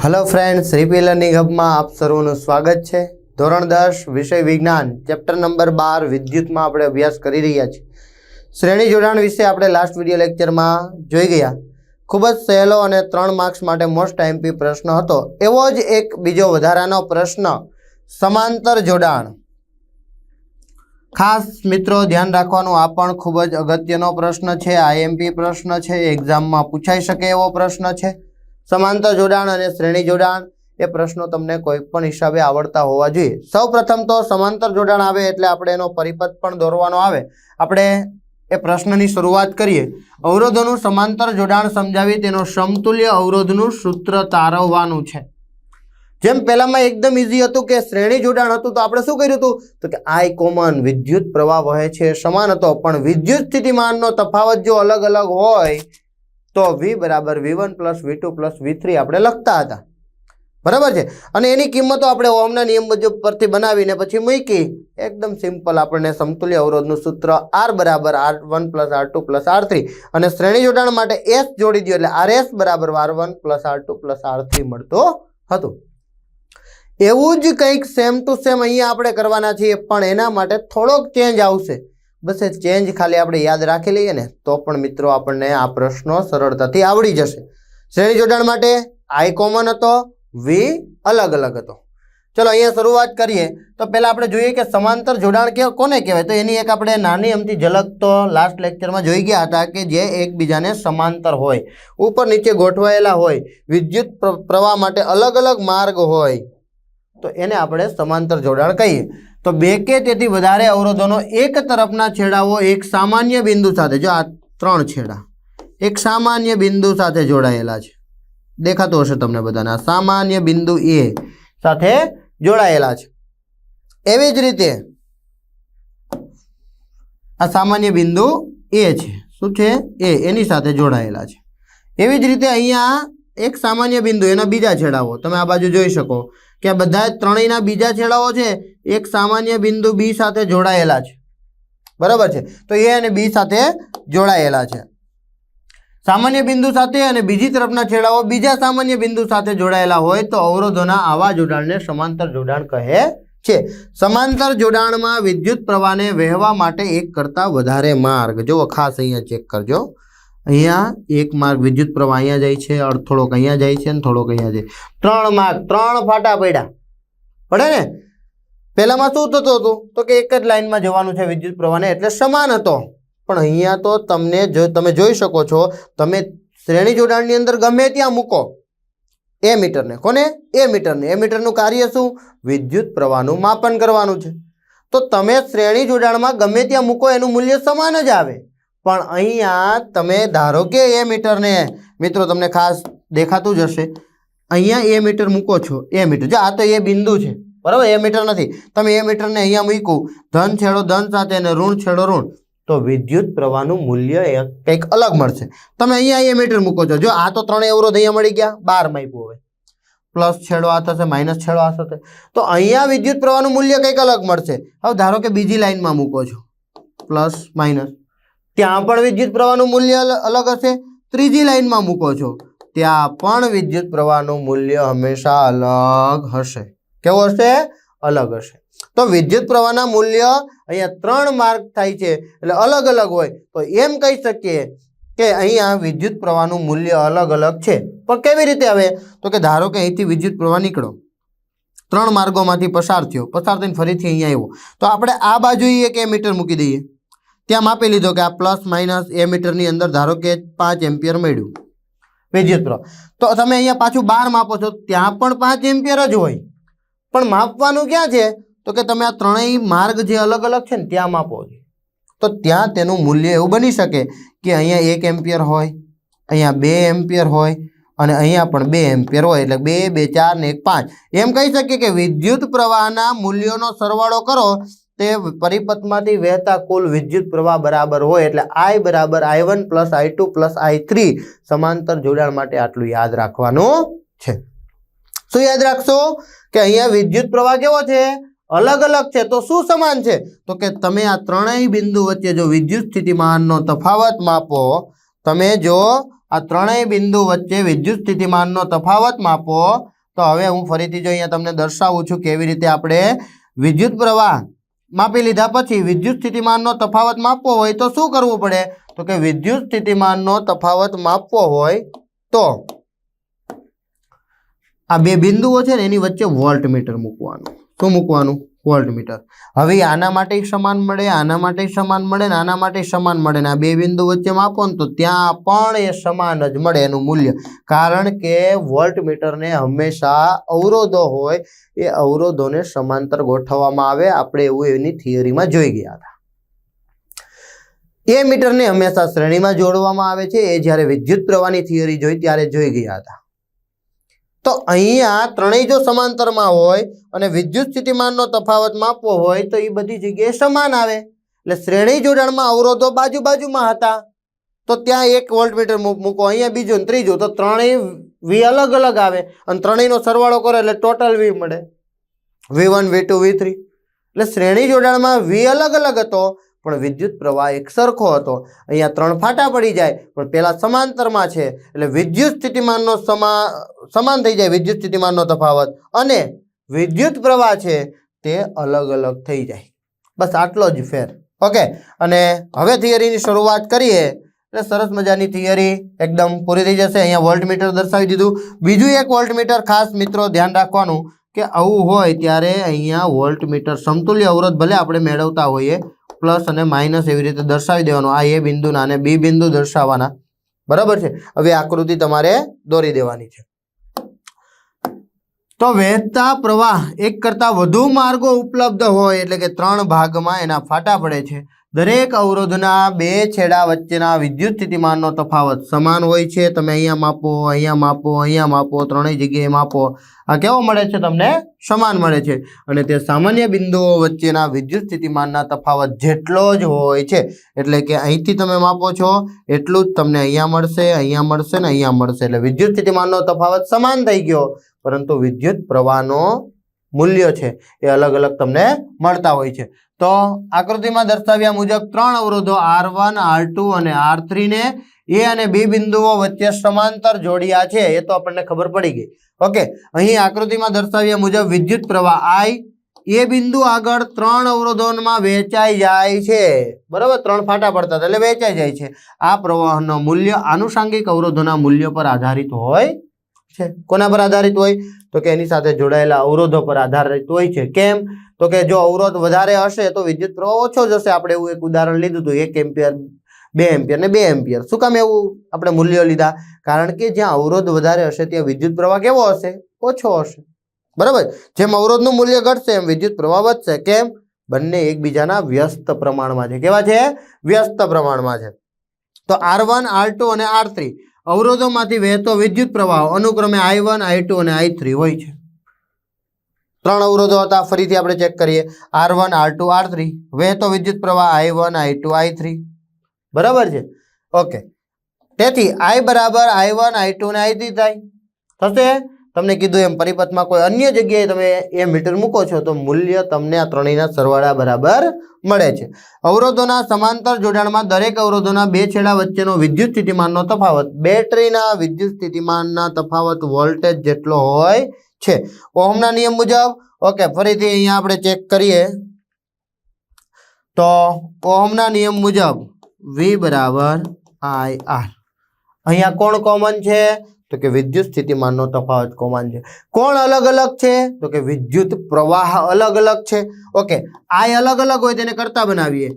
Hello friends, રીપી learning હબમાં આપ સર્વનું સ્વાગત છે। ધોરણ 10 વિષય વિજ્ઞાન ચેપ્ટર નંબર 12 વિદ્યુતમાં આપણે અભ્યાસ કરી રહ્યા છીએ। શ્રેણી જોડાણ વિશે આપણે લાસ્ટ વિડિયો લેક્ચરમાં જોઈ ગયા। ખૂબ જ સહેલો અને 3 માર્ક્સ માટે મોસ્ટ આઈએમપી પ્રશ્ન હતો। એવો જ એક બીજો વધારાનો પ્રશ્ન સમાંતર જોડાણ। ખાસ મિત્રો ધ્યાન રાખવાનું, આ પણ ખૂબ જ અગત્યનો પ્રશ્ન છે, આઈએમપી પ્રશ્ન છે, એક્ઝામમાં પૂછાઈ શકે એવો પ્રશ્ન છે। समांतर जोड़ाण और श्रेणी जोड़ाण ए प्रश्नों तमने कोईपण हिसाबे आवड़ता होवा जोईए। सौप्रथम तो समांतर जोड़ाण आवे एटले आपणे एनो परिपथ पण दोरवानो आवे। आपणे ए प्रश्ननी शुरुआत करीए। अवरोधोनुं समांतर जोड़ाण समजावी तेनो समतुल्य अवरोधनुं सूत्र तारववानुं छे। जेम पहेलामां एकदम इजी हतुं के श्रेणी जोड़ाण हतुं तो आपणे शुं कर्युं हतुं तो के I कॉमन विद्युत प्रवाह वहे छे समान हतो, पण विद्युत स्थितिमाननो तफावत जो अलग अलग होय तो V बराबर V1 plus V2 plus V3 આપણે લખતા હતા, બરાબર છે। અને એની કિંમતો આપણે ઓહમના નિયમ મુજબ પરથી બનાવીને પછી મૂકી એકદમ સિમ્પલ આપણને સમતુલ્ય અવરોધનું સૂત્ર R બરાબર R1 plus R2 plus R3 અને શ્રેણી જોડાણ માટે S જોડી દો એટલે RS બરાબર R1 plus R2 plus R3 મળતો હતું। એવું જ કંઈક સેમ ટુ સેમ અહીંયા આપણે કરવાના છીએ, પણ એના માટે થોડોક ચેન્જ આવશે। बस ए चेंज खाली आपणे याद राखी लईए ने तो पण मित्रों आपणे आ प्रश्नो सरळताथी आवडी जशे। श्रेणी जोड़ाण माटे I कॉमन हतो, V अलग अलग हतो। चलो अहींया शरूआत करीए तो पहेला आपणे जोईए के समांतर जोड़ाण कोने कहेवाय, तो एनी एक आपणे नानी अमथी झलक तो लास्ट लेक्चरमां जोई गया हता के जे एकबीजाने समांतर होय, उपर नीचे गोठवायेला होय, विद्युत प्रवाह माटे अलग अलग मार्ग होय तो एने आपणे समांतर जोड़ाण कहीए। तो बे के तेथी वधारे अवरोधोनो एक तरफना छेड़ाओ एक सामान्य बिंदु साथे, जो आ 3 छेड़ा एक सामान्य बिंदु साथे जोड़ायेला छे, देखातो हशे तमने बधाने। आ सामान्य बिंदु ए साथे जोड़ायेला छे। एवी ज रीते आ सामान्य बिंदु ए छे, शुं छे ए, एनी साथे जोड़ायेला छे। एवी ज रीते अहींया एक सामान्य बिंदु एना बीजा छेड़ाओ तमे आ बाजु जोई शको के बधा त्रणेयना बीजा छेड़ाओ छे एक सामान्य बिंदु बी साथे जोड़ायेला छे, बराबर छे। तो ए अने बी साथे जोड़ायेला छे। सामान्य बिंदु साथे अने बीजी तरफना छेड़ाओ बीजा सामान्य बिंदु साथे जोड़ायेला होय तो अवरोधोना आवा जोड़ाणने समांतर जोड़ाण कहे छे। समांतर जोड़ाणमां विद्युत प्रवाहने वहेवा माटे एक करता वधारे मार्ग, जो खास अहींया चेक करजो, अहींया एक मार्ग विद्युत प्रवाह अहींया जाय छे, थोड़ोक अहींया जाय छे, थोड़ोक अहींया जाय, 3 मार्ग 3 फाटा पड्या पड़े ने। पहेलामां शुं थतुं हतुं तो के एक ज लाइनमां जवानुं छे विद्युत प्रवाहने એટલે સમાન હતો, પણ અહીંયા તો તમને જો તમે જોઈ શકો છો, તમે શ્રેણી જોડાણની અંદર ગમે ત્યાં મૂકો એ મીટરને, કોને એ મીટરને, એ મીટરનું કાર્ય શું વિદ્યુત પ્રવાહનું માપન કરવાનું છે। તો તમે શ્રેણી જોડાણમાં ગમે ત્યાં મૂકો એનું મૂલ્ય સમાન જ આવે, પણ અહીંયા તમે ધારો કે એ મીટરને મિત્રો તમને ખાસ દેખાતું જ હશે, અહીંયા એ મીટર મૂકો છો, એ મીટર જો આ તો એ બિંદુ છે, बराबर ए मीटर नहीं, तमे ए मीटर ने अहींया मूक्युं धन छेड़ो धन साथे ने ऋण छेड़ो ऋण तो विद्युत प्रवाहनुं मूल्य कंईक अलग मळशे। तमे अहींया ए मीटर मूको छो, जो आ तो 3 अवरोध अहींया मळी गया, 12 माप्युं, हवे प्लस छेड़ो आ थशे माइनस छेड़ो आ थशे, तो अहींया विद्युत प्रवाहनुं मूल्य कंईक अलग मळशे। हवे धारो के बीजी लाइनमां मूको छो प्लस माइनस, त्यां पण विद्युत प्रवाहनुं मूल्य अलग हशे। त्रीजी लाइनमां मूको छो त्यां पण विद्युत प्रवाहनुं मूल्य हमेशा अलग हशे। केवो हशे अलग हशे। तो विद्युत प्रवाहना मूल्य अहींया 3 मार्ग थाय छे એટલે अलग अलग होय तो एम कही सकीए के अहींया विद्युत प्रवाहनुं मूल्य अलग अलग छे। पण केवी रीते हवे तो के धारो के અહીંથી विद्युत प्रवाह નીકળો 3 मार्गोमांथी पसार थयो, पसार थईने फरीथी અહીંયા આવ્યો तो આપણે આ બાજુએ એક એમીટર મૂકી દઈએ, ત્યાં માપી લીધો કે આ પ્લસ માઇનસ એમીટરની અંદર ધારો કે 5 એમ્પિયર મળ્યું વિદ્યુત પ્રવાહ, તો તમે અહીંયા પાછું 12 માપો છો ત્યાં પણ 5 એમ્પિયર જ હોય, પણ માપવાનું ક્યાં છે તો કે તમે આ ત્રણેય માર્ગ જે અલગ અલગ છે ને ત્યાં માપો છો, તો ત્યાં તેનું મૂલ્ય એવું બની શકે કે અહીંયા 1 એમ્પિયર હોય, અહીંયા 2 એમ્પિયર હોય અને અહીંયા પણ 2 એમ્પિયર હોય, એટલે 2 2 4 ને 1 5 એમ કહી શકીએ કે વિદ્યુત પ્રવાહના મૂલ્યોનો સરવાળો કરો તે પરિપથમાંથી વહેતા કુલ વિદ્યુત પ્રવાહ બરાબર હોય, એટલે I બરાબર I1 plus I2 plus I3 સમાંતર જોડાણ માટે આટલું યાદ રાખવાનું છે। શું યાદ રાખશો કે અહીંયા વિદ્યુત પ્રવાહ કેવો છે अलग अलग है, तो शू समान है तो कि तमे आ त्रणेय बिंदु वच्चे जो विद्युत स्थितिमाननो तफावत मापो, तमे जो आ त्रणेय बिंदु वच्चे विद्युत स्थितिमाननो तफावत मापो તો હવે હું ફરીથી જો અહીંયા તમને દર્શાવું છું કેવી રીતે આપણે વિદ્યુત પ્રવાહ માપી લીધા પછી વિદ્યુત સ્થિતિમાનનો તફાવત માપવો હોય તો શું કરવું પડે? તો કે વિદ્યુત સ્થિતિમાનનો તફાવત માપવો હોય તો આ બે બિંદુઓ છે ને એની વચ્ચે વોલ્ટમીટર મૂકવાનું. શું મૂકવાનું? વોલ્ટમીટર. હવે આના માટે સમાન મળે, આના માટે સમાન મળે ને આના માટે સમાન મળે ને આ બે બિંદુ વચ્ચે માપો ને તો ત્યાં પણ એ સમાન જ મળે એનું મૂલ્ય. કારણ કે વોલ્ટમીટરને હંમેશા અવરોધો હોય એ અવરોધોને સમાંતર ગોઠવવામાં આવે. આપણે એવું એની થિયરીમાં જોઈ ગયા હતા. એ મીટરને હંમેશા શ્રેણીમાં જોડવામાં આવે છે. એ જ્યારે વિદ્યુત પ્રવાહની થિયરી જોઈ ત્યારે જોઈ ગયા હતા. તો અહીંયા ત્રણેય જો સમાંતરમાં હોય અને વિદ્યુત સ્થિતિમાનનો તફાવત માપવો હોય તો એ બધી જગ્યાએ સમાન આવે. એટલે શ્રેણી જોડાણમાં અવરોધો બાજુ બાજુમાં હતા તો ત્યાં એક વોલ્ટમીટર મૂકો, અહીંયા બીજું ને ત્રીજું, તો ત્રણેય વી અલગ અલગ આવે અને ત્રણેયનો સરવાળો કરો એટલે ટોટલ વી મળે, V1 V2 V3. એટલે શ્રેણી જોડાણમાં વી અલગ અલગ હતો પણ વિદ્યુત પ્રવાહ એક સરખો હતો. અહીંયા ત્રણ ફાટા પડી જાય પણ પેલા સમાંતરમાં છે એટલે વિદ્યુત સ્થિતિમાનનો સમાન થઈ જાય, વિદ્યુત સ્થિતિમાનનો તફાવત, અને વિદ્યુત પ્રવાહ છે તે અલગ અલગ થઈ જાય. બસ આટલો જ ફેર. ઓકે, અને હવે થિયરીની શરૂઆત કરીએ એટલે સરસ મજાની થિયરી એકદમ પૂરી થઈ જશે. અહીંયા વોલ્ટમીટર દર્શાવી દીધું. બીજું એક વોલ્ટમીટર ખાસ મિત્રો ધ્યાન રાખવાનું કે આવું હોય ત્યારે અહીંયા વોલ્ટમીટર સમતુલ્ય અવરોધ ભલે આપણે મેળવતા હોઈએ પ્લસ અને માઇનસ એવી રીતે દર્શાવી દેવાનું. આ એ બિંદુના અને બી બિંદુ દર્શાવવાના. બરાબર છે. હવે આકૃતિ તમારે દોરી દેવાની છે. તો વહેતા પ્રવાહ એક કરતા વધુ માર્ગો ઉપલબ્ધ હોય એટલે કે 3 ભાગમાં એના ફાટા પડે છે. દરેક અવરોધના બે છેડા વચ્ચેના વિદ્યુત સ્થિતિમાનનો તફાવત સમાન હોય છે. તમે અહીંયા માપો, અહીંયા માપો, અહીંયા માપો, ત્રણેય જગ્યાએ માપો, આ કેવો મળે છે? તમને સમાન મળે છે. અને તે સામાન્ય બિંદુઓ વચ્ચેના વિદ્યુત સ્થિતિમાનના તફાવત જેટલો જ હોય છે. એટલે કે અહીંથી તમે માપો છો એટલું જ તમને અહીંયા મળશે, અહીંયા મળશે ને અહીંયા મળશે. એટલે વિદ્યુત સ્થિતિમાનનો તફાવત સમાન થઈ ગયો પરંતુ વિદ્યુત પ્રવાહનો મૂલ્ય છે એ અલગ અલગ તમને મળતા હોય છે. તો આકૃતિમાં દર્શાવ્યા મુજબ 3 અવરોધો R1, R2 અને R3 ને એ અને બી બિંદુઓ વચ્ચે સમાંતર જોડ્યા છે. એ તો આપણને ખબર પડી ગઈ. ઓકે, અહીં આકૃતિમાં દર્શાવ્યા મુજબ વિદ્યુત પ્રવાહ I એ બિંદુ આગળ 3 અવરોધોમાં વહેંચાઈ જાય છે. બરાબર, 3 ફાટા પડતા એટલે વહેંચાઈ જાય છે. આ પ્રવાહનો મૂલ્ય આનુષાંગિક અવરોધોના મૂલ્ય પર આધારિત હોય છે. કોના પર આધારિત હોય? તો કે એની સાથે જોડાયેલા અવરોધો પર આધારિત હોય છે. કેમ? તો કે જો અવરોધ વધારે હશે તો વિદ્યુત પ્રવાહ ઓછો જશે. આપણે એવું એક ઉદાહરણ લીધું હતું, 1 એમ્પિયર, 2 એમ્પિયર ને 2 એમ્પિયર. શું કામ એવું આપણે મૂલ્યો લીધા? કારણ કે જ્યાં અવરોધ વધારે હશે ત્યાં વિદ્યુત પ્રવાહ કેવો હશે? ઓછો હશે. બરાબર. જેમ અવરોધનું મૂલ્ય ઘટશે એમ વિદ્યુત પ્રવાહ વધશે. કેમ? બંને એકબીજાના વ્યસ્ત પ્રમાણમાં છે. કેવા છે? વ્યસ્ત પ્રમાણમાં છે. તો R1, R2 અને R3 અવરોધોમાંથી વહેતો વિદ્યુત પ્રવાહ અનુક્રમે I1, I2 અને I3 હોય છે. 3 અવરોધો હતા, ફરીથી આપણે ચેક કરીએ. R1, R2, R3 વહેતો વિદ્યુત પ્રવાહ I1, I2, I3. બરાબર છે. ઓકે, તેથી I બરાબર I1, I2 અને I3 થાય થશે. તમને કીધું એમ પરિપથમાં કોઈ અન્ય જગ્યાએ તમે એ મીટર મૂકો છો તો મૂલ્ય તમને આ ત્રણેયના સરવાળા બરાબર મળે છે. અવરોધોના સમાંતર જોડાણમાં દરેક અવરોધોના બે છેડા વચ્ચેનો વિદ્યુત સ્થિતિમાનનો તફાવત બેટરીના વિદ્યુત સ્થિતિમાનના તફાવત વોલ્ટેજ જેટલો હોય છે. ઓહમના નિયમ મુજબ. ઓકે, ફરીથી અહીંયા આપણે ચેક કરીએ તો ઓહમના નિયમ મુજબ V બરાબર IR. અહીંયા કોણ કોમન છે? તો કે વિદ્યુત સ્થિતિમાનનો તફાવત કોમન છે. કોણ અલગ અલગ છે? તો કે વિદ્યુત પ્રવાહ અલગ અલગ છે. ઓકે, I અલગ અલગ હોય તેને કરતા બનાવીએ.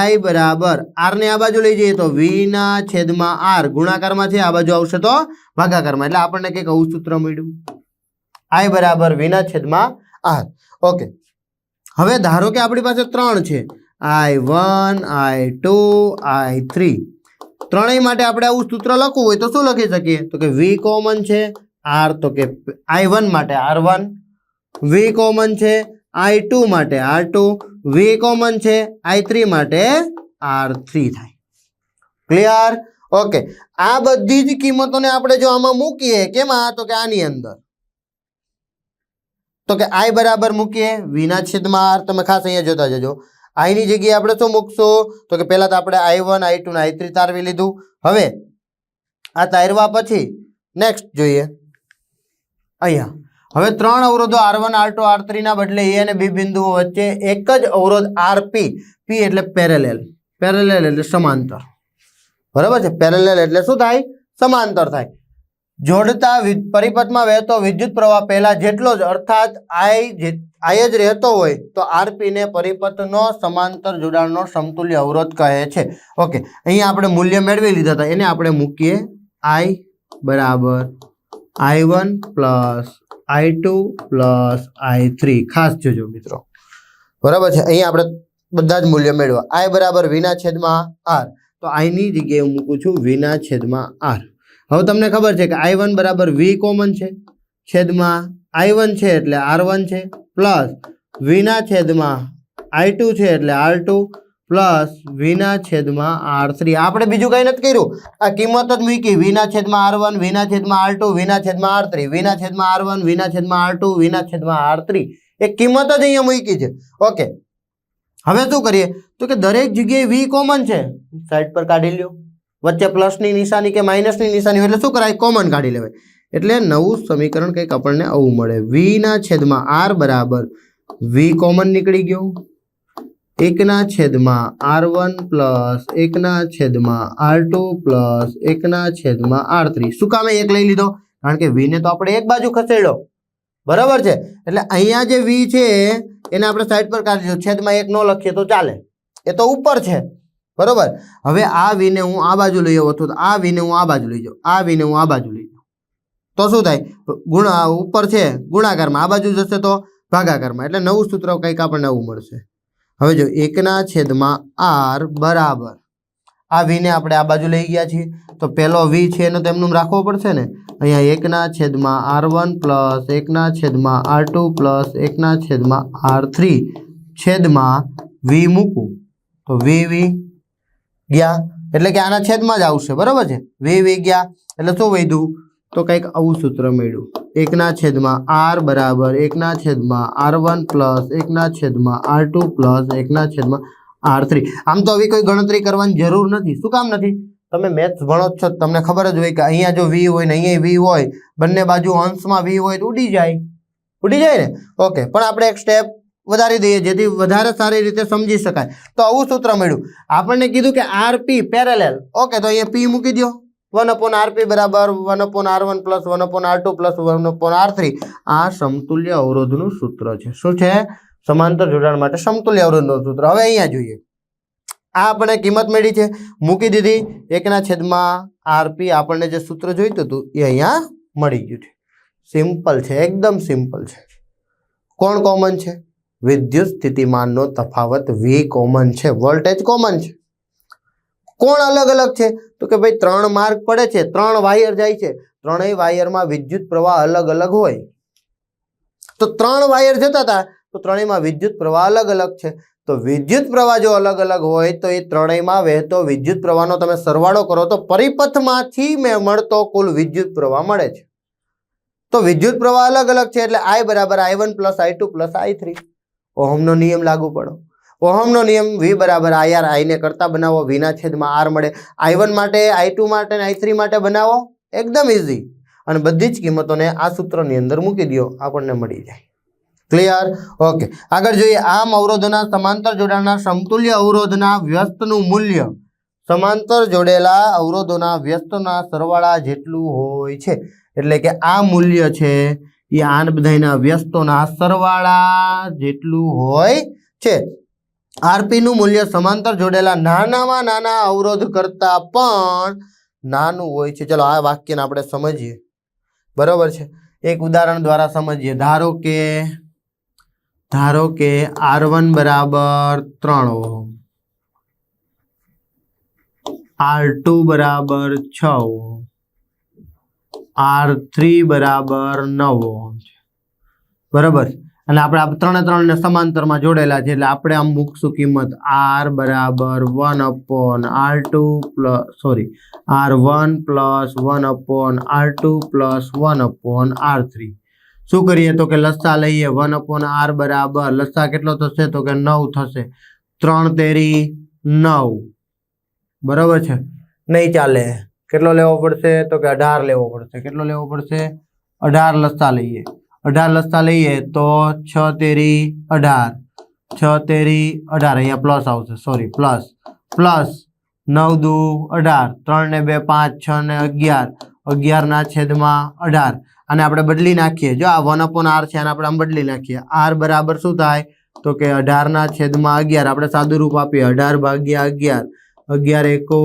I બરાબર R ને આ બાજુ લઈ જઈએ તો V ના છેદમાં R ગુણાકારમાં છે, આ બાજુ આવશે તો ભાગાકારમાં. એટલે આપણને કંઈક આવું સૂત્ર મળ્યું. I બરાબર V ના છેદમાં R. ઓકે, હવે ધારો કે આપણી પાસે 3 છે, I1, I2, I3. ત્રણેય માટે આપણે આવું સૂત્ર લખવું હોય તો શું લખી શકીએ? તો કે V કોમન છે, R તો કે I1 માટે R1, V કોમન છે, I2 માટે R2, V કોમન છે, I3 માટે R3 થાય. ક્લિયર? ઓકે, આ બધી જ કિંમતોને આપણે જો આમાં મૂકીએ, કેમાં? તો કે આની અંદર. તો કે I બરાબર મૂકીએ V ના છેદમાં R. તમે ખાસ અહીંયા જોતા જજો. I ની જગ્યાએ આપણે શું મૂકશું? તો કે પહેલા તો આપણે I1, I2 ને I3 તારવી લીધું. હવે આ તારવા પછી નેક્સ્ટ જોઈએ અહીંયા હવે ત્રણ અવરોધો R1 R2 R3 ના બદલે એ અને બી બિંદુઓ વચ્ચે એક જ અવરોધ RP, P એટલે પેરેલલ, પેરેલલ એટલે સમાંતર, બરાબર છે. પેરેલલ એટલે શું થાય? સમાંતર થાય. જોડતા પરિપથમાં વહેતો વિદ્યુત પ્રવાહ પહેલા જેટલો જ અર્થાત I જ રહેતો હોય તો RP ને પરિપથનો સમાંતર જોડાણનો સમતુલ્ય અવરોધ કહે છે. ઓકે, અહીંયા આપણે મૂલ્ય મેળવી લીધા હતા, એને આપણે મૂકીએ I બરાબર I1 plus I2 plus I3. ખાસ જોજો મિત્રો, બરાબર છે. અહીંયા આપણે બધા જ મૂલ્ય મેળવ્યા. I બરાબર V ના છેદમાં R, તો I ની જગ્યાએ હું મૂકું છું V ના છેદમાં R. હવે તમને ખબર છે કે I1 બરાબર V કોમન છે, છેદમાં I1 છે એટલે R1 છે, પ્લસ V ના છેદમાં I2 છે એટલે R2, પ્લસ V ના છેદમાં R3. આપણે બીજું કંઈ નથી કર્યું, આ કિંમત જ મૂકી. V ના છેદમાં R1, V ના છેદમાં R2, V ના છેદમાં R3, V ના છેદમાં R1, V ના છેદમાં R2, V ના છેદમાં R3. એક કિંમત જ અહીંયા મૂકી છે. ઓકે, હવે શું કરીએ તો કે દરેક જગ્યાએ V કોમન છે, સાઈડ પર કાઢી લ્યો. વચ્ચે પ્લસની નિશાની કે માઇનસની નિશાની એટલે શું કરાય? કોમન કાઢી લેવાય. એટલે નવું સમીકરણ કંઈક આપણને આવું મળે. V ના છેદમાં R બરાબર V કોમન નીકળી ગયો, 1 ના છેદમાં R1 પ્લસ 1 ના છેદમાં R2 પ્લસ 1 ના છેદમાં R3. શું કામે એક લઈ લીધો? કારણ કે V ને તો આપણે એક બાજુ ખસેડ્યો, બરાબર છે. એટલે અહીંયા જે V છે એને આપણે સાઈડ પર કાઢી દો, છેદમાં 1 ન લખીએ તો ચાલે, એ તો ઉપર છે, બરોબર. હવે આ V ને હું આ બાજુ લઈ આવું, તો આ V ને હું આ બાજુ લઈ જાઉં, આ V ને હું આ બાજુ લઈ જાઉં, તો શું થાય? ઉપર છે ગુણાકારમાં, આ બાજુ જશે તો ભાગાકારમાં. એટલે નવું સૂત્ર કંઈક આપણને નવું મળશે. હવે જો 1 ના છેદમાં R બરાબર આ V ને આપણે આ બાજુ લઈ ગયા છીએ, તો પેલો V છે એનો તેમનું રાખવો પડશે ને. અહીંયા 1 ના છેદમાં R1 પ્લસ 1 ના છેદમાં R2 પ્લસ 1 ના છેદમાં R3 છેદમાં V મૂકું તો V ગયા, એટલે કે આના છેદમાં જ આવશે, બરાબર છે. V ગયા એટલે શું વધ્યું? તો કંઈક આવું સૂત્ર મળ્યું. 1 ના છેદમાં R બરાબર 1 ના છેદમાં R1 પ્લસ 1 ના છેદમાં R2 પ્લસ 1 ના છેદમાં R3. આમ તો હવે કોઈ ગણતરી કરવાની જરૂર નથી. શું કામ નથી? તમે મેથ્સ ભણો છો, તમને ખબર જ હોય કે અહીંયા જો V હોય ને અહીંયા V હોય, બંને બાજુ અંશમાં V હોય તો ઉડી જાય ને. ઓકે, પણ આપણે એક સ્ટેપ વધારી દઈએ જેથી વધારે સારી રીતે સમજી શકાય. તો આવું સૂત્ર મળ્યું. આપણને કીધું કે RP પેરેલલ. ઓકે, તો અહીંયા P મૂકી દો. 1/RP બરાબર 1/R1 plus 1/R2 plus 1/R3. આ સમતુલ્ય અવરોધનું સૂત્ર છે. શું છે? સમાંતર જોડાણ માટે સમતુલ્ય અવરોધનું સૂત્ર. હવે અહીંયા જોઈએ, આ આપણે કિંમત મળી છે, મૂકી દીધી. 1 ના છેદમાં RP આપણને જે સૂત્ર જોઈતું હતું એ અહીંયા મળી ગયું છે. સિમ્પલ છે, એકદમ સિમ્પલ છે. કોણ કોમન છે? વિદ્યુત સ્થિતિમાનનો તફાવત V કોમન છે, વોલ્ટેજ કોમન છે. કોણ અલગ અલગ છે? તો કે ભાઈ 3 માર્ગ પડે છે, 3 વાયર જાય છે, ત્રણેય વાયરમાં વિદ્યુત પ્રવાહ અલગ અલગ હોય. તો 3 વાયર જતા હતા તો ત્રણેયમાં વિદ્યુત પ્રવાહ અલગ અલગ છે. તો વિદ્યુત પ્રવાહ જો અલગ અલગ હોય તો એ ત્રણેયમાં વહેતો વિદ્યુત પ્રવાહનો તમે સરવાળો કરો તો પરિપથમાંથી મળતો કુલ વિદ્યુત પ્રવાહ મળે છે. તો વિદ્યુત પ્રવાહ અલગ અલગ છે એટલે I બરાબર I1 plus I2 plus I3. ઓહમનો નિયમ લાગુ પડો. ઓહમનો નિયમ V બરાબર IR, I ને કરતા બનાવો, V ના છેદમાં R મળે. I1 માટે, I2 માટે અને I3 માટે બનાવો, એકદમ ઇઝી. અને બધી જ કિંમતોને આ સૂત્રની અંદર મૂકી દો, આપણને મળી જાય. ક્લિયર? ઓકે, આગળ જોઈએ. આમ અવરોધોના સમાંતર જોડાણના સમતુલ્ય અવરોધના વ્યસ્તનું મૂલ્ય સમાંતર જોડેલા અવરોધોના વ્યસ્તના સરવાળા જેટલું હોય છે. એટલે કે આ મૂલ્ય છે એ આ બધાના વ્યસ્તોના સરવાળા જેટલું હોય છે. RP નું મૂલ્ય સમાંતર જોડેલા નાનામાં નાના અવરોધ કરતા પણ નાનું હોય છે. ચલો આ વાક્યને આપણે સમજીએ, બરાબર છે. એક ઉદાહરણ દ્વારા સમજીએ. ધારો કે R1 બરાબર 3 ઓહમ, R2 બરાબર 6 ઓહમ, R3 બરાબર 9 ઓહમ છે, બરાબર. અને આપણે ત્રણે સમાંતરમાં જોડેલા છે એટલે આપણે આમ મૂકશું કિંમત R બરાબર 1/R2 plus R1 plus 1/R2 plus 1/R3. શું કરીએ તો કે લસા લઈએ. 1/R બરાબર લસા કેટલો થશે તો કે 9 થશે. 3 તેરી 9, બરાબર છે. નહીં ચાલે, કેટલો લેવો પડશે તો કે 18 લેવો પડશે. કેટલો લેવો પડશે? 18 લસા લઈએ. 18 લસતા લઈએ તો 6 તેરી 18, 6 તેરી 18, અહીંયા પ્લસ આવશે, સોરી પ્લસ, પ્લસ 9 દુ 18, 3 ને 2 5, 6 ને 11, 11 ના છેદમાં 18, અને આપણે બદલી નાખીએ, જો આ 1/r છે, આને આપણે આમ બદલી નાખીએ, r બરાબર શું થાય તો કે 18 ના છેદમાં 11, આપણે સાદું રૂપ આપીએ 18 ભાગ્યા 11, 11 એકુ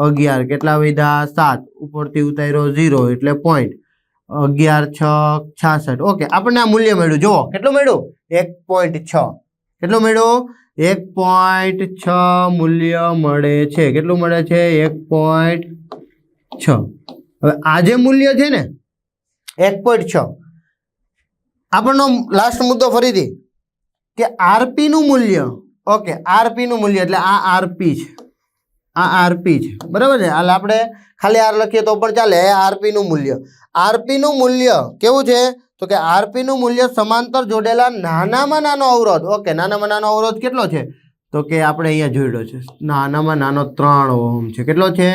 11, કેટલા વધ્યા 7, ઉપરથી ઉતાર્યો 0 એટલે પોઈન્ટ, 11 6 66. ઓકે, આપણને આ મૂલ્ય મળ્યું, જુઓ કેટલું મળ્યું 1.6, કેટલું મળ્યું 1.6 મૂલ્ય મળે છે. કેટલું મળે છે 1.6. હવે આ જે મૂલ્ય છે ને 1.6, આપણનો લાસ્ટ મુદ્દો ફરીથી કે આરપી નું મૂલ્ય, ઓકે આરપી નું મૂલ્ય એટલે આ આરપી છે, આ આરપી છે, બરાબર છે. હાલ આપણે ખાલી આર લખીએ તો પણ ચાલે. આરપી નું મૂલ્ય, આરપી નું મૂલ્ય કેવું છે તો કે આરપી નું મૂલ્ય સમાંતર જોડેલા નાનામાં નાનો અવરોધ, ઓકે નાનામાં નાનો અવરોધ કેટલો છે તો કે આપણે અહીંયા જોડ્યો છે, નાનામાં નાનો 3 ઓહમ છે. કેટલો છે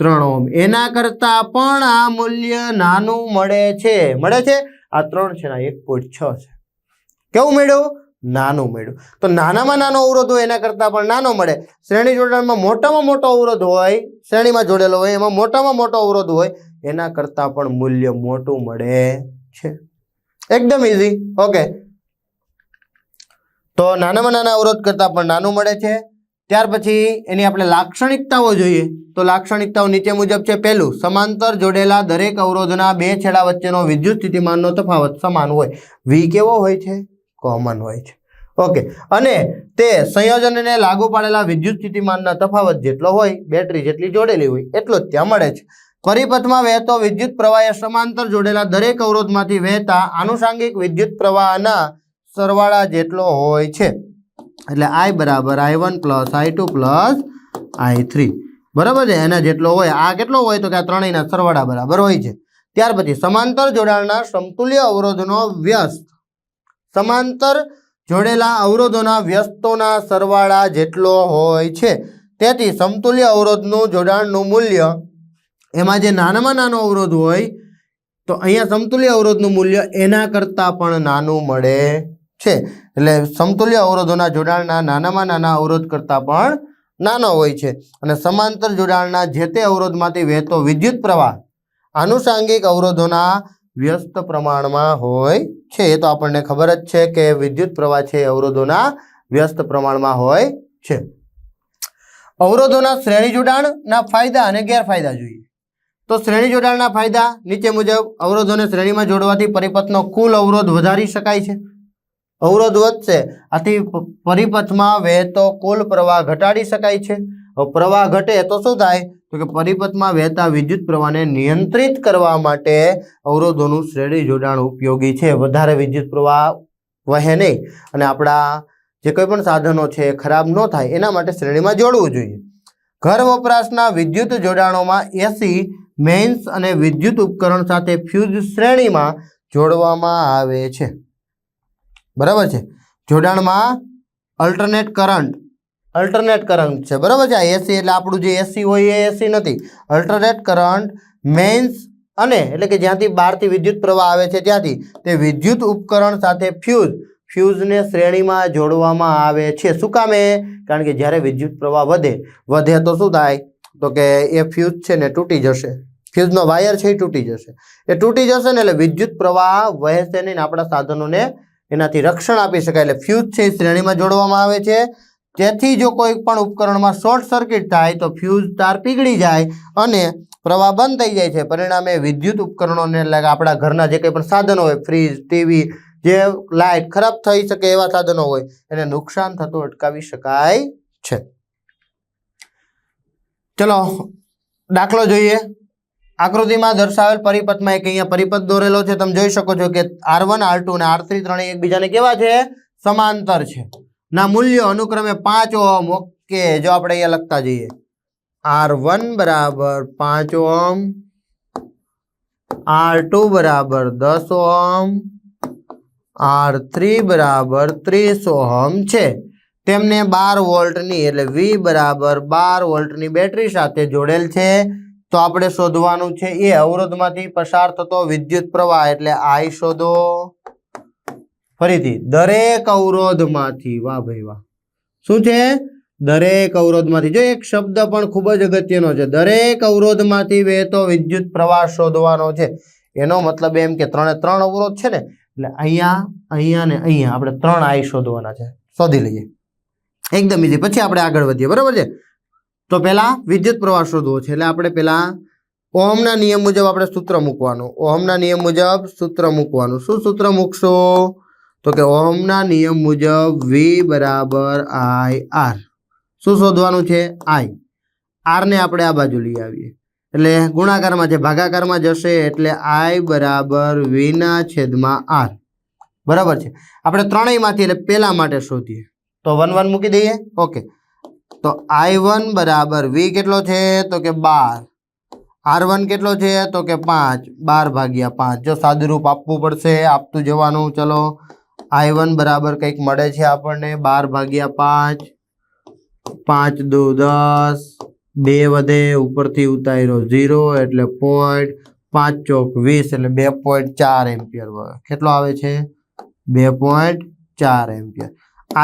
3 ઓહમ. એના કરતા પણ આ મૂલ્ય નાનું મળે છે, મળે છે. આ 3 છે ને 1.6 છે. કેવું મળ્યું નાનું મળ્યું. તો નાનામાં નાનો અવરોધ હોય એના કરતા પણ નાનો મળે. શ્રેણી જોડાણમાં મોટામાં મોટો અવરોધ હોય, શ્રેણીમાં જોડેલો હોય એમાં મોટામાં મોટો અવરોધ હોય એના કરતા પણ મૂલ્ય મોટું મળે છે. એકદમ ઈઝી. ઓકે, તો નાનામાં નાના અવરોધ કરતા પણ નાનું મળે છે. ત્યાર પછી એની આપણે લાક્ષણિકતાઓ જોઈએ તો લાક્ષણિકતાઓ નીચે મુજબ છે. પહેલું, સમાંતર જોડેલા દરેક અવરોધના બે છેડા વચ્ચેનો વિદ્યુત સ્થિતિમાનનો તફાવત સમાન હોય. વી કેવો હોય છે કોમન હોય છે. ઓકે, અને તે સંયોજનને લાગુ પાડેલા વિદ્યુત સ્થિતિમાનના તફાવત જેટલો હોય, બેટરી જેટલી જોડેલી હોય એટલો જ ત્યાં મળે છે. પરિપથમાં વહેતો વિદ્યુત પ્રવાહ એ સમાંતર જોડેલા દરેક અવરોધમાંથી વહેતા આનુષાંગિક વિદ્યુત પ્રવાહના સરવાળા જેટલો હોય છે. એટલે I બરાબર I1 plus I2 plus I3, બરાબર છે, એના જેટલો હોય. આ કેટલો હોય તો કે આ ત્રણેયના સરવાળા બરાબર હોય છે. ત્યાર પછી સમાંતર જોડાણના સમતુલ્ય અવરોધનો વ્યસ્ત સમાંતર જોડેલા અવરોધોના વ્યસ્તોના સરવાળા જેટલો હોય છે. તેથી સમતુલ્ય અવરોધનું જોડાણનું મૂલ્ય, એમાં જે નાનામાં નાનો અવરોધ હોય તો અહીંયા સમતુલ્ય અવરોધનું મૂલ્ય એના કરતાં પણ નાનું મળે છે. એટલે સમતુલ્ય અવરોધોના જોડાણના નાનામાં નાના અવરોધ કરતાં પણ નાનો હોય છે. અને સમાંતર જોડાણના જે તે અવરોધમાંથી વહેતો વિદ્યુત પ્રવાહ આનુષાંગિક અવરોધોના વ્યસ્ત પ્રમાણમાં હોય છે. એ તો આપણને ખબર જ છે કે વિદ્યુત પ્રવાહ છે અવરોધોના વ્યસ્ત પ્રમાણમાં હોય છે. અવરોધોના શ્રેણી જોડાણના ફાયદા અને ગેરફાયદા જોઈએ તો શ્રેણી જોડાણના ફાયદા નીચે મુજબ. અવરોધોને શ્રેણીમાં જોડવાથી પરિપથનો કુલ અવરોધ વધારી શકાય છે. અવરોધ વધશે, આથી પરિપથમાં વહેતો કુલ પ્રવાહ ઘટાડી શકાય છે. પ્રવાહ ઘટે તો શું થાય તો કે પરિપથમાં વહેતા વિદ્યુત પ્રવાહને નિયંત્રિત કરવા માટે અવરોધોનું શ્રેણી જોડાણ ઉપયોગી છે. વધારે વિદ્યુત પ્રવાહ વહે નહીં અને આપણા જે કોઈ પણ સાધનો છે એ ખરાબ ન થાય એના માટે શ્રેણીમાં જોડવું જોઈએ. ઘર વપરાશના વિદ્યુત જોડાણોમાં એસી મેઇન્સ અને વિદ્યુત ઉપકરણ સાથે ફ્યુઝ શ્રેણીમાં જોડવામાં આવે છે. બરાબર છે. જોડાણમાં અલ્ટરનેટ કરંટ છે, બરાબર છે. આ એસી એટલે આપણું જે એસી હોય એ એસી નથી. અલ્ટરનેટ કરંટ મેઇન્સ અને એટલે કે જ્યાંથી બહારથી વિદ્યુત પ્રવાહ આવે છે ત્યાંથી તે વિદ્યુત ઉપકરણ સાથે ફ્યુઝને શ્રેણીમાં જોડવામાં આવે છે. શું કામે? કારણ કે જ્યારે વિદ્યુત પ્રવાહ વધે તો શું થાય તો કે એ ફ્યુઝ છે ને તૂટી જશે. ફ્યુઝનો વાયર છે એ તૂટી જશે. એ તૂટી જશે ને એટલે વિદ્યુત પ્રવાહ વહેશે નહીં ને આપણા સાધનોને એનાથી રક્ષણ આપી શકાય. એટલે ફ્યુઝ છે એ શ્રેણીમાં જોડવામાં આવે છે. તેથી જો કોઈ પણ ઉપકરણમાં શોર્ટ સર્કિટ થાય તો ફ્યુઝ તાર પીગળી જાય અને પ્રવાહ બંધ થઈ જાય છે. પરિણામે વિદ્યુત ઉપકરણોને એટલે આપણા ઘરના જે કંઈ પણ સાધનો હોય, ફ્રીજ, ટીવી, જે લાઇટ ખરાબ થઈ શકે એવા સાધનો હોય એને નુકસાન થતું અટકાવી શકાય છે. ચલો દાખલો જોઈએ. આકૃતિમાં દર્શાવેલ પરિપથમાં એક અહીંયા પરિપથ દોરેલો છે. તમે જોઈ શકો છો કે R1, R2 અને R3 ત્રણેય એકબીજાને કેવા છે? સમાંતર છે. ના મૂલ્યો અનુક્રમે 5 ઓહમ. ઓકે, જો આપણે અહીંયા લખતા જઈએ R1 બરાબર 5 ઓહમ, R2 બરાબર 10 ઓહમ, R3 બરાબર 30 ઓહમ છે. તેમને 12 વોલ્ટની એટલે V બરાબર 12 વોલ્ટની બેટરી સાથે જોડેલ છે. તો આપણે શોધવાનું છે એ અવરોધમાંથી પસાર થતો વિદ્યુત પ્રવાહ એટલે I શોધો. ફરીથી દરેક અવરોધમાંથી, વાહ ભાઈ વાહ, શું છે? દરેક અવરોધમાંથી. જો એક શબ્દ પણ ખૂબ જ અગત્યનો છે, દરેક અવરોધમાંથી વહેતો વિદ્યુત પ્રવાહ શોધવાનો છે. એનો મતલબ એમ કે ત્રણ અવરોધ છે ને, એટલે અહીંયા, અહીંયા ને અહીંયા આપણે 3 આઈ શોધવાના છે. શોધી લઈએ, એકદમ ઈઝી. પછી આપણે આગળ વધીએ, બરાબર છે? તો પહેલા વિદ્યુત પ્રવાહ શોધવો છે, એટલે આપણે પહેલા ઓહમના નિયમ મુજબ આપણે સૂત્ર મૂકવાનું. ઓહમના નિયમ મુજબ સૂત્ર મૂકવાનું. શું સૂત્ર મૂકશો? તો કે ઓહમના નિયમ મુજબ V બરાબર I R. શું શોધવાનું છે? I. R ને આપણે આ બાજુ લઈ આવીએ, એટલે ગુણાકારમાં છે, ભાગાકારમાં જશે, એટલે I બરાબર V ના છેદમાં R. બરાબર છે? આપણે ત્રણેયમાંથી, એટલે પહેલા માટે શોધીએ તો 1 1 મૂકી દઈએ. ઓકે, તો I1 બરાબર V કેટલો છે? તો કે 12. R1 કેટલો છે? તો કે 5. 12 ભાગ્યા 5. જો સાદુરૂપ આપવું પડશે, આપતું જવાનું. ચલો, I1 બરાબર કંઈક મળે છે આપણને 12 ભાગ્યા 5. 5 દુ 10, 2 વધે, ઉપરથી ઉતાર્યો 0, એટલે 5 ચોક 20, એટલે 2.4 એમ્પિયર. કેટલો આવે છે? 2.4 એમ્પિયર.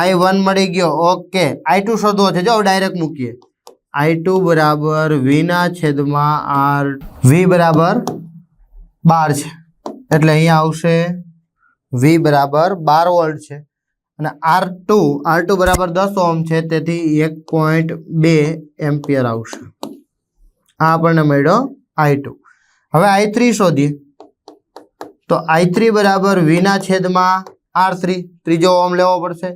I1 મળી ગયો. ઓકે, I2 શોધવો છે. જો ડાયરેક્ટ મૂકીએ. I2 બરાબર V ના છેદમાં R. V બરાબર 12 છે, એટલે અહીંયા આવશે V બરાબર 12 વોલ્ટ છે. અને R2 બરાબર 10 ઓહમ છે, તેથી 1.2 એમ્પિયર આવશે. આ આપણને મળ્યો I2. હવે I3 શોધીએ. તો I3 બરાબર V ના છેદમાં R3, ત્રીજો ઓહમ લેવો પડશે.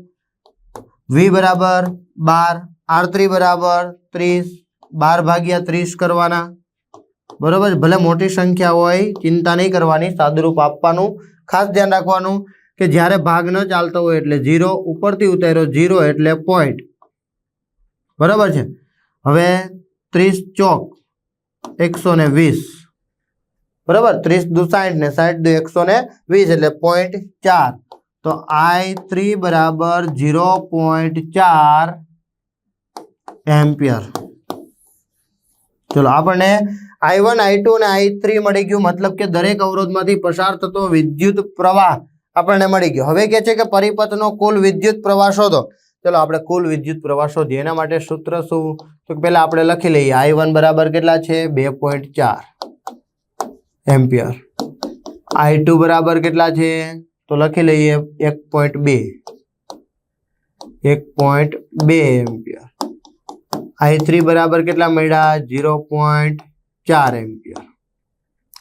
V બરાબર 12, R3 બરાબર 30, 12 ભાગ્યા 30 કરવાના. બરાબર, ભલે મોટી સંખ્યા હોય, ચિંતા નહીં કરવાની, સાદુરૂપ આપવાનું. ખાસ ધ્યાન રાખવાનું કે જ્યારે ભાગ ન ચાલતો હોય એટલે 0, ઉપરથી ઉતાર્યો 0, એટલે પોઈન્ટ. બરાબર છે? હવે 30 ચોક 120. બરાબર, 30 દુ 60 ને 60 દુ 120, એટલે 0.4. તો I3 બરાબર 0.4 એમ્પિયર. ચલો, આપણને I1, I2 અને I3 મળી ગયું. મતલબ કે દરેક અવરોધમાંથી પસાર થતો વિદ્યુત પ્રવાહ આપણને મળી ગયો. હવે કે છે કે પરિપથનો કુલ વિદ્યુત પ્રવાહ શોધો. ચલો, આપણે કુલ વિદ્યુત પ્રવાહ શોધીએ. એના માટે સૂત્ર શું? તો પહેલા આપણે લખી લઈએ. I1 બરાબર કેટલા છે? 2.4 એમ્પિયર. I2 બરાબર કેટલા છે? તો લખી લઈએ 1.2 એમ્પિયર. I3 બરાબર કેટલા મળ્યા? 0.4 એમ્પિયર.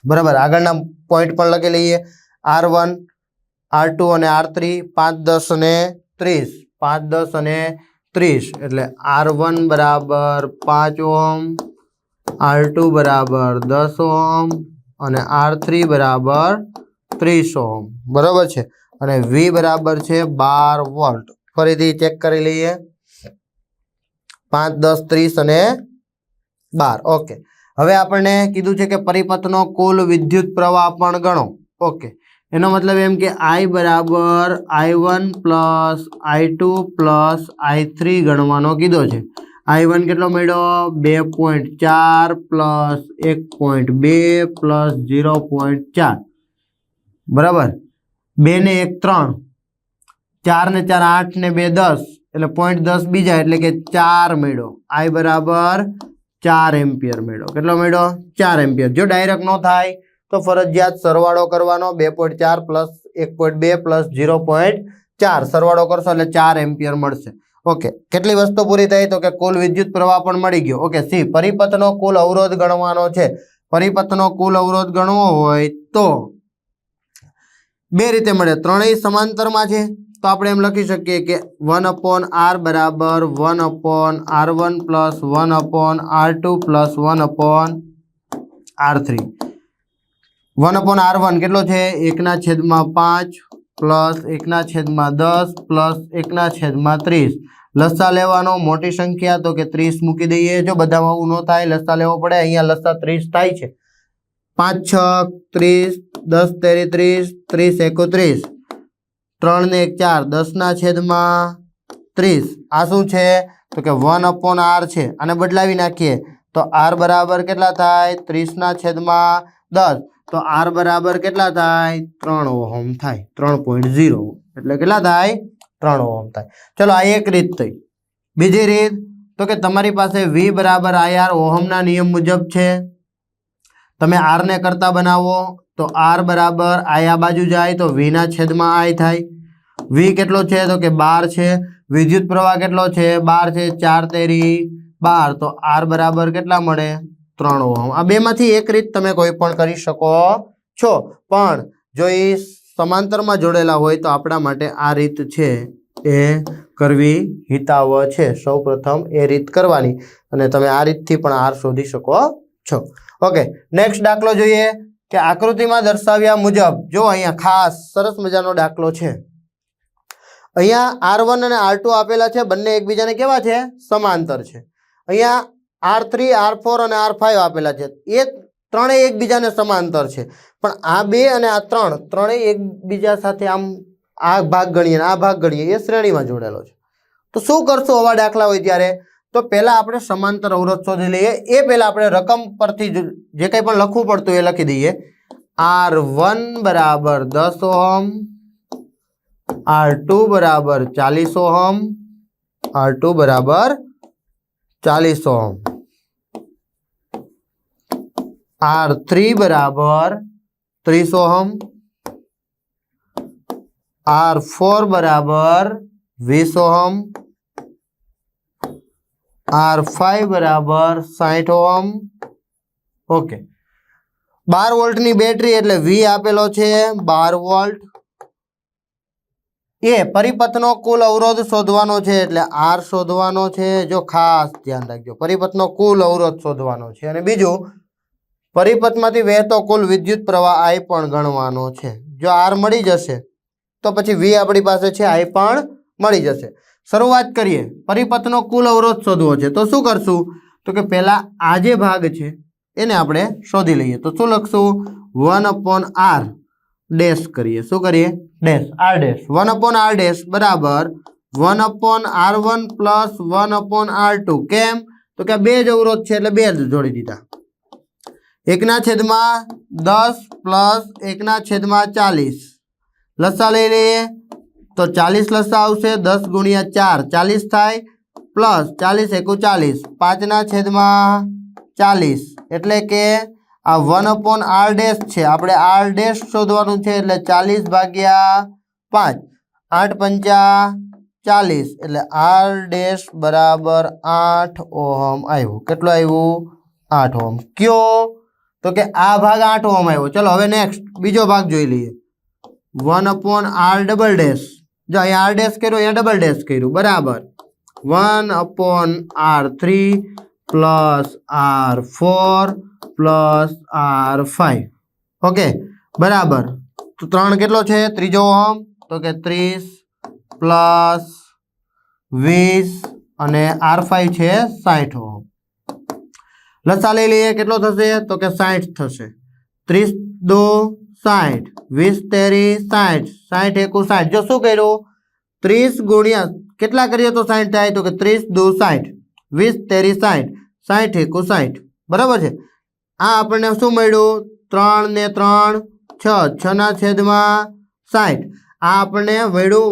બરાબર, આગળના પોઈન્ટ પણ લખી લઈએ. R1, R2 અને R3 5 10 અને 30. 5 10 અને 30, એટલે R1 બરાબર 5 ઓહમ, R2 બરાબર 10 ઓહમ અને R3 બરાબર 30 ઓહમ. બરાબર છે? અને V બરાબર છે 12 વોલ્ટ. ફરીથી ચેક કરી લઈએ. 5 10 30 અને 12. ઓકે, હવે આપણને કીધું છે કે પરિપથનો કુલ વિદ્યુત પ્રવાહ પણ ગણો. ઓકે, એનો મતલબ એમ કે I બરાબર I1 plus I2 plus I3 ગણવાનો કીધો છે. I1 કેટલો મળ્યો? 2.4 પ્લસ 1.2 પ્લસ 0.4. બરાબર, 2 ને 1 3, 4 ને 4 8 ને 2 10, એટલે 0.10 બીજા, એટલે કે 4 મળ્યો. I બરાબર 4 એમ્પિયર મળ્યો. કેટલો મળ્યો? 4 એમ્પિયર. જો ડાયરેક્ટ ન થાય તો ફરજિયાત સરવાળો કરવાનો. 2.4 પ્લસ 1.2 પ્લસ 0.4 સરવાળો કરશો એટલે 4 એમ્પિયર મળશે. ઓકે, કેટલી વસ્તુ પૂરી થઈ? તો કે કુલ વિદ્યુત પ્રવાહ પણ મળી ગયો. ઓકે, સી, પરિપથનો કુલ અવરોધ ગણવાનો છે. પરિપથનો કુલ અવરોધ ગણવો હોય તો બે રીતે મળે. ત્રણેય સમાંતરમાં છે, તો આપણે એમ લખી શકીએ કે 1/R બરાબર 1/R1 plus 1/R2 plus 1/R3. 1/R1 કેટલો છે? 1/5 પ્લસ 1/10 પ્લસ 1/30. લસા લેવાનો, મોટી સંખ્યા તો કે 30 મૂકી દઈએ. જો બધામાં આવું ન થાય, લસા લેવો પડે. અહીંયા લસા 30 થાય છે. 5 6 30, 10 તેરી 30, 30 31, 3 ને 1 4, 10/30. આ શું છે? તો કે 1/R છે. આને બદલાવી નાખીએ તો R બરાબર કેટલા થાય? 30/10. તો આર બરાબર કેટલા થાય? 3 ઓહમ થાય. 3.0 એટલે કેટલા થાય? 3 ઓહમ થાય. ચલો આ એક રીત થઈ. બીજી રીત તો કે તમારી પાસે વી બરાબર આર ઓહમના નિયમ મુજબ છે. તમે આર ને કરતા બનાવો તો આર બરાબર આ બાજુ જાય તો વી ના છેદમાં આઈ થાય. વી કેટલો છે? તો કે 12 છે. વિદ્યુત પ્રવાહ કેટલો છે? 12 છે. 4 તેરી 12 તો આર બરાબર કેટલા મળે? 3 ઓહમ. આ બેમાંથી એક રીત તમે કોઈ પણ કરી શકો છો, પણ જો એ સમાંતરમાં જોડેલા હોય તો આપણા માટે આ રીત છે એ કરવી હિતાવ છે. સૌપ્રથમ એ રીત કરવાની અને તમે આ રીતથી પણ આર શોધી શકો છો. ઓકે, નેક્સ્ટ દાખલો જોઈએ કે આકૃતિમાં દર્શાવ્યા મુજબ જો અહીંયા ખાસ સરસ મજાનો દાખલો છે. અહીંયા R1 અને R2 આપેલા છે, બંને એકબીજાને કેવા છે? સમાંતર છે. અહીંયા R3, R4 અને R5 આપેલા છે, એ ત્રણેય એકબીજાને સમાંતર છે. પણ આ બે અને આ ત્રણેય એકબીજા સાથે આમ આ ભાગ ગણીએ આ ભાગ ગણીએ એ શ્રેણીમાં જોડેલો છે. તો શું કરશું આવા દાખલા હોય ત્યારે? તો પહેલા આપણે સમાંતર અવરોધ શોધી લઈએ. એ પહેલા આપણે રકમ પરથી જે કંઈ પણ લખવું પડતું એ લખી દઈએ. R1 બરાબર 10 ઓહમ, R2 બરાબર 40 ઓહમ, R2 બરાબર 40 ઓહમ, R3 બરાબર 30 ઓહમ, R4 બરાબર 20 ઓહમ, R5 બરાબર 60 ઓહમ. ઓકે, 12 વોલ્ટની બેટરી એટલે વી આપેલો છે 12 વોલ્ટ. એ પરિપથનો કુલ અવરોધ શોધવાનો છે એટલે આર શોધવાનો છે. જો ખાસ ધ્યાન રાખજો, પરિપથનો કુલ અવરોધ શોધવાનો છે. અને બીજું, પરિપથમાંથી વહેતો કુલ વિદ્યુત પ્રવાહ આઈ પણ ગણવાનો છે. જો આર મળી જશે તો પછી વી આપણી પાસે છે, આઈ પણ મળી જશે. શરૂઆત કરીએ. પરિપથનો કુલ અવરોધ શોધવો છે તો શું કરશું? તો કે પહેલા આ જે ભાગ છે એને આપણે શોધી લઈએ. તો શું લખશું? 1/r ડેશ કરીએ. શું કરીએ? Dash. Are dash 1/r dash બરાબર 1/r1 પ્લસ 1/r2. કેમ? તો કે બે જ અવરોધ છે એટલે બે જ જોડી દીધા. 1/10 પ્લસ 1/40. લસા લઈ લઈએ તો 40 લસા આવશે. 10 × 4 40 થાય, પ્લસ 40 × 40 5/40 એટલે કે આ 1/r ડેશ છે, આપણે આર ડેશ શોધવાનું છે એટલે 40/5 8×5 40 એટલે આર ડેશ બરાબર 8 ઓહમ આવ્યું. કેટલું આવ્યું? 8 ઓહમ. કયો? તો કે આ ભાગ 8 ઓહમ આવ્યો. ચલો હવે નેક્સ્ટ બીજો ભાગ જોઈ લઈએ. 1/r double dash. જો અહીંયા આર ડેશ કર્યું, અહીંયા ડબલ ડેશ કર્યું બરાબર 1/r3 plus R4 plus R5. Okay બરાબર. તો 3 કેટલો છે? ત્રીજો ઓહમ. તો કે 30 પ્લસ 20 અને R5 છે 60 ઓહમ. લસા લઈ લઈએ. કેટલો થશે? તો કે 60 થશે. 30 2 60, 20 તેરી 60, 60 એકુ 60. જો શું કર્યું? 30 ગુણ્યા કેટલા કરીએ તો 60 થાય? તો કે 30 2 60, 20 તેરી 60, 60 એકુ 60. બરાબર છે. આ આપણને શું મળ્યું? 3 ને 3 6, 6/60. આ આપણને મળ્યું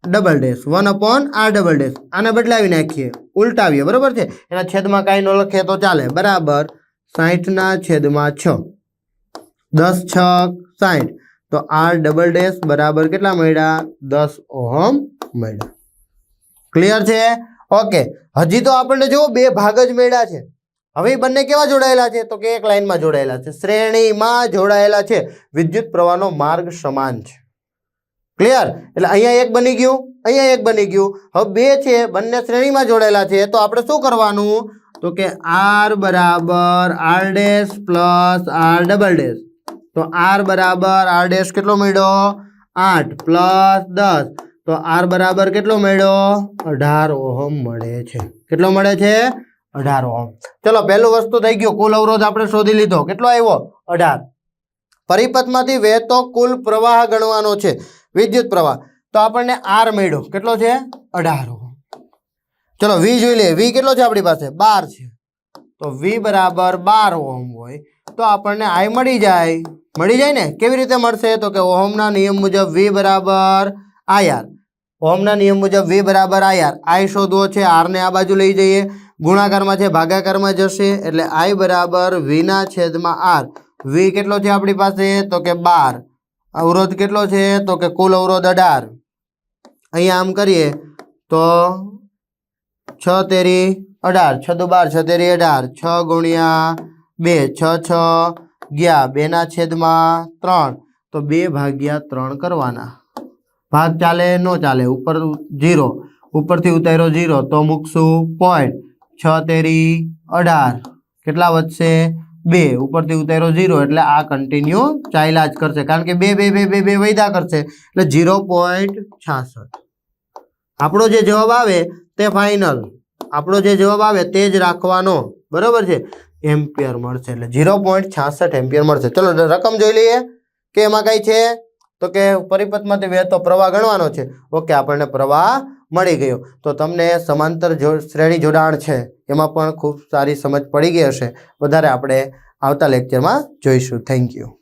double dash 1/r double dash. આને બદલાવી નાખીએ, ઉલટાવીએ. બરાબર છે. એના છેદમાં કાંઈ ન લખીએ તો ચાલે. બરાબર 60/6. 10 6 60. તો આર ડબલ ડેશ બરાબર કેટલા મળ્યા? 10 ઓહમ મળ્યા. ક્લિયર છે? ઓકે, હજી તો આપણને જો બે ભાગ જ મળ્યા છે. હવે બંને કેવા જોડાયેલા છે? તો કે એક લાઈનમાં જોડાયેલા છે, શ્રેણીમાં જોડાયેલા છે. વિદ્યુત પ્રવાહનો માર્ગ સમાન છે. ક્લિયર? એટલે અહીંયા એક બની ગયું, અહીંયા એક બની ગયું. હવે બે છે, બંને શ્રેણીમાં જોડાયેલા છે. તો આપણે શું કરવાનું? તો કે આર બરાબર R dash plus R double dash. તો આર બરાબર આર ડેશ કેટલો મળ્યો? 8 પ્લસ 10. તો આર બરાબર કેટલો મળ્યો? 18 ઓહમ મળે છે. કેટલો મળે છે? 18 ઓહમ. ચલો પહેલું વસ્તુ થઈ ગયું. કુલ અવરોધ આપણે શોધી લીધો. કેટલો આવ્યો? 18. પરિપથમાંથી વહેતો કુલ પ્રવાહ ગણવાનો છે, વિદ્યુત પ્રવાહ. તો આપણને આર મળ્યો. કેટલો છે? 18 ઓહમ. ચલો વી જોઈ લઈએ. વી કેટલો છે આપણી પાસે? 12 છે. તો વી બરાબર 12 ઓહમ હોય તો આપણને I મળી જાય ને. કેવી રીતે મળશે? તો કે ઓહમના નિયમ મુજબ V બરાબર IR. ઓહમના નિયમ મુજબ V બરાબર IR. I શોધવો છે, R ને આ બાજુ લઈ જઈએ, ગુણાકારમાં છે ભાગાકારમાં જશે, એટલે I બરાબર V ના છેદમાં R. V કેટલો છે આપણી પાસે? તો કે 12. અવરોધ કેટલો છે? તો કે કુલ અવરોધ 18. અહીંયા આમ કરીએ તો 6 તેરી 18, 6 દુ 12, 6 તેરી 18, 6 ગુણ્યા 2, 6 6 ગયા, 2 ના છેદમાં 3, તો 2 ભાગ્યા 3 કરવાના. ભાગ ચાલે નો ચાલે, ઉપર 0, ઉપરથી ઉતાર્યો 0 તો મૂકશું પોઈન્ટ. 6 તેરી 18, કેટલા વધશે? 2, ઉપરથી ઉતાર્યો 0, એટલે આ કન્ટિન્યુ ચાલ્યા જ કરશે, કારણ કે 2 2 2 2 વૈધા કરશે, એટલે 0.66. આપણો જે જવાબ આવે તે ફાઇનલ, આપણો જે જવાબ આવે તે જ રાખવાનો, બરોબર છે. એમ્પિયર મળશે, એટલે 0.66 એમ્પિયર મળશે. ચલો રકમ જોઈ લઈએ કે એમાં કઈ છે, તો કે પરિપથમાંથી વહેતો પ્રવાહ ગણવાનો છે. ઓકે, આપણને પ્રવાહ મળી ગયો. તો તમને સમાંતર શ્રેણી જોડાણ છે એમાં પણ ખૂબ સારી સમજ પડી ગઈ હશે. વધારે આપણે આવતા લેક્ચરમાં જોઈશું. Thank you.